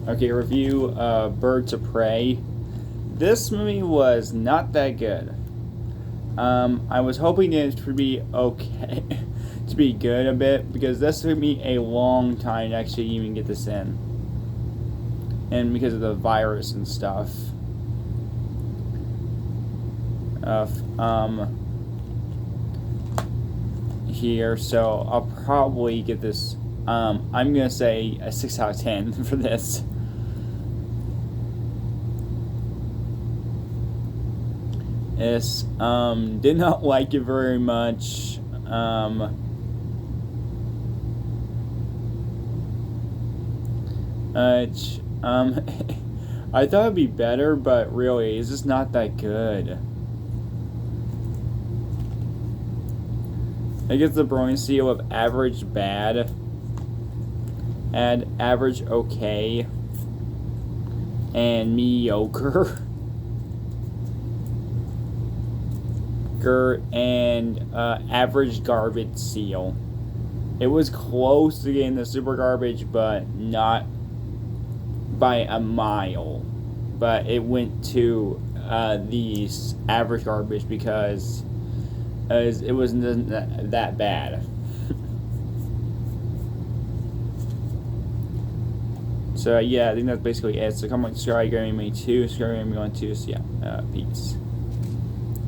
Okay, review Birds of Prey. This movie was not that good. I was hoping it to be okay, to be good a bit, because this took me a long time to actually even get this in. And because of the virus and stuff. Here, so I'll probably get this. I'm gonna say a 6 out of 10 for this. Yes, did not like it very much. I thought it'd be better, but really, it's just not that good. I guess the Brony seal of average bad, and average okay, and mediocre. And average garbage seal. It was close to getting the super garbage, but not by a mile. But it went to the average garbage because it wasn't that bad. So yeah, I think that's basically it. So comment, subscribe, me too. Subscribe, me on too. So yeah, peace.